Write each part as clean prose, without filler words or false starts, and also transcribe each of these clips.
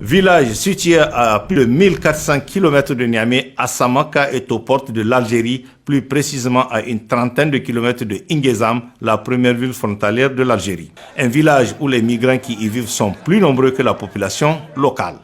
Village situé à plus de 1400 km de Niamey, Asamaka est aux portes de l'Algérie, plus précisément à une trentaine de kilomètres de Ingezam, la première ville frontalière de l'Algérie. Un village où les migrants qui y vivent sont plus nombreux que la population locale.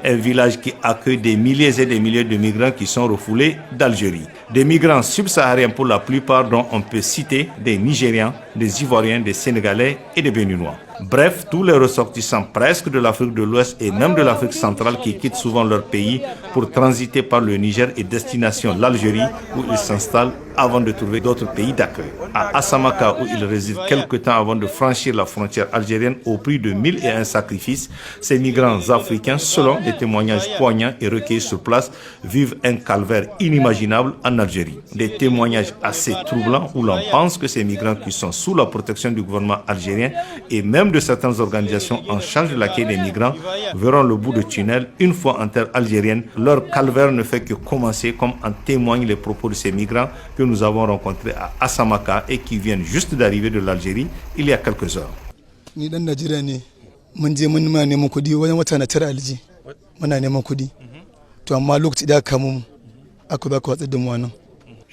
Un village qui accueille des milliers et des milliers de migrants qui sont refoulés d'Algérie. Des migrants subsahariens pour la plupart, dont on peut citer des Nigérians, des Ivoiriens, des Sénégalais et des Béninois. Bref, tous les ressortissants presque de l'Afrique de l'Ouest et même de l'Afrique centrale qui quittent souvent leur pays pour transiter par le Niger et destination l'Algérie où ils s'installent avant de trouver d'autres pays d'accueil. À Asamaka, où ils résident quelque temps avant de franchir la frontière algérienne au prix de 1001 sacrifices, ces migrants africains, selon des témoignages poignants et recueillis sur place, vivent un calvaire inimaginable en Algérie. Des témoignages assez troublants où l'on pense que ces migrants qui sont sous la protection du gouvernement algérien et même de certaines organisations en charge de l'accueil des migrants verront le bout du tunnel une fois en terre algérienne. Leur calvaire ne fait que commencer, comme en témoignent les propos de ces migrants que nous avons rencontrés à Asamaka et qui viennent juste d'arriver de l'Algérie il y a quelques heures.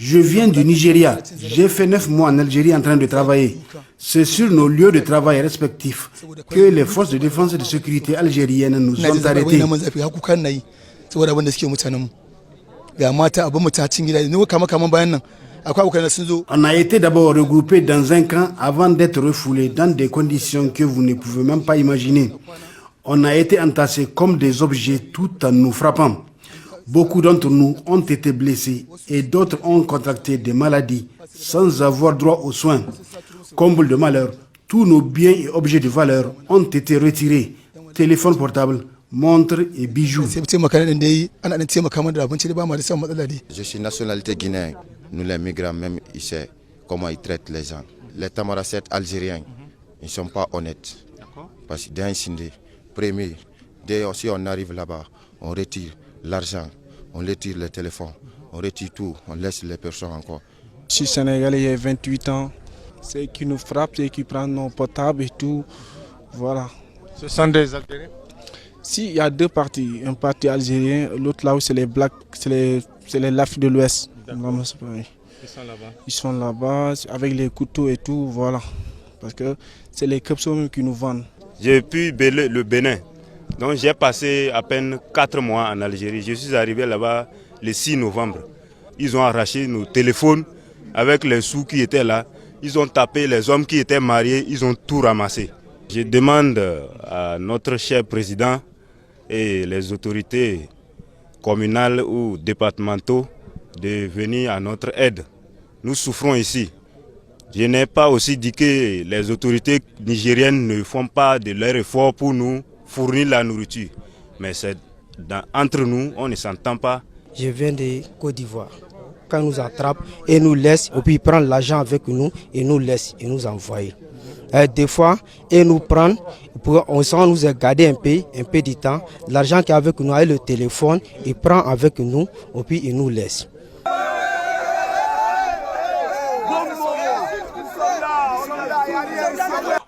Je viens du Nigeria. J'ai fait 9 mois en Algérie en train de travailler. C'est sur nos lieux de travail respectifs que les forces de défense et de sécurité algériennes nous ont arrêtés. On a été d'abord regroupés dans un camp avant d'être refoulés dans des conditions que vous ne pouvez même pas imaginer. On a été entassés comme des objets tout en nous frappant. Beaucoup d'entre nous ont été blessés et d'autres ont contracté des maladies sans avoir droit aux soins. Comble de malheur, tous nos biens et objets de valeur ont été retirés. Téléphones portables, montres et bijoux. Je suis nationalité guinéenne. Nous les migrants, même ici, comment ils traitent les gens. Les tamaracètes algériens, ils ne sont pas honnêtes. Parce que d'un Sindé, premier, dès si on arrive là-bas, on retire l'argent, on retire le téléphone, on retire tout, on laisse les personnes encore. Je suis sénégalais, j'ai 28 ans. C'est qui nous frappent, c'est qui prennent nos portables et tout. Voilà. Ce sont des Algériens? Si, il y a deux parties. Un parti algérien, l'autre là où c'est les Blacks, c'est les l'Afrique de l'Ouest. Ils sont là-bas. Ils sont là-bas avec les couteaux et tout, voilà. Parce que c'est les Kepso qui nous vendent. J'ai pu le Bénin. Donc j'ai passé à peine 4 mois en Algérie. Je suis arrivé là-bas le 6 novembre. Ils ont arraché nos téléphones avec les sous qui étaient là. Ils ont tapé les hommes qui étaient mariés, ils ont tout ramassé. Je demande à notre cher président et les autorités communales ou départementaux de venir à notre aide. Nous souffrons ici. Je n'ai pas aussi dit que les autorités nigériennes ne font pas de leur effort pour nous fournir la nourriture. Mais entre nous, on ne s'entend pas. Je viens de Côte d'Ivoire. Quand ils nous attrapent et nous laissent, et puis ils prennent l'argent avec nous et nous laissent et nous envoient. Des fois, ils nous prennent, on nous a gardé un peu de temps. L'argent qui est avec nous, avec le téléphone, ils prennent avec nous et puis ils nous laissent.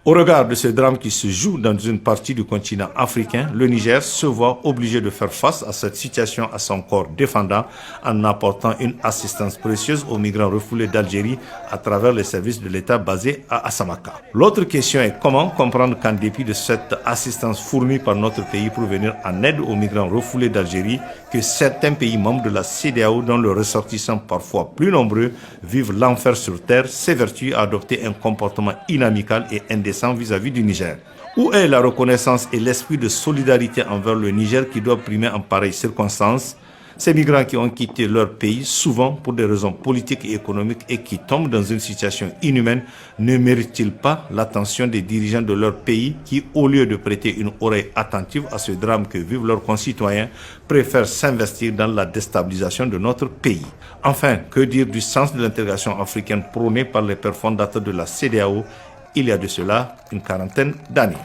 Au regard de ce drame qui se joue dans une partie du continent africain, le Niger se voit obligé de faire face à cette situation à son corps défendant en apportant une assistance précieuse aux migrants refoulés d'Algérie à travers les services de l'État basés à Asamaka. L'autre question est comment comprendre qu'en dépit de cette assistance fournie par notre pays pour venir en aide aux migrants refoulés d'Algérie, que certains pays membres de la CEDEAO, dont les ressortissants parfois plus nombreux, vivent l'enfer sur terre, s'évertuent à adopter un comportement inamical et indécent vis-à-vis du Niger. Où est la reconnaissance et l'esprit de solidarité envers le Niger qui doit primer en pareilles circonstances? Ces migrants qui ont quitté leur pays, souvent pour des raisons politiques et économiques, et qui tombent dans une situation inhumaine, ne méritent-ils pas l'attention des dirigeants de leur pays qui, au lieu de prêter une oreille attentive à ce drame que vivent leurs concitoyens, préfèrent s'investir dans la déstabilisation de notre pays? Enfin, que dire du sens de l'intégration africaine prônée par les pères fondateurs de la CEDEAO il y a de cela une quarantaine d'années?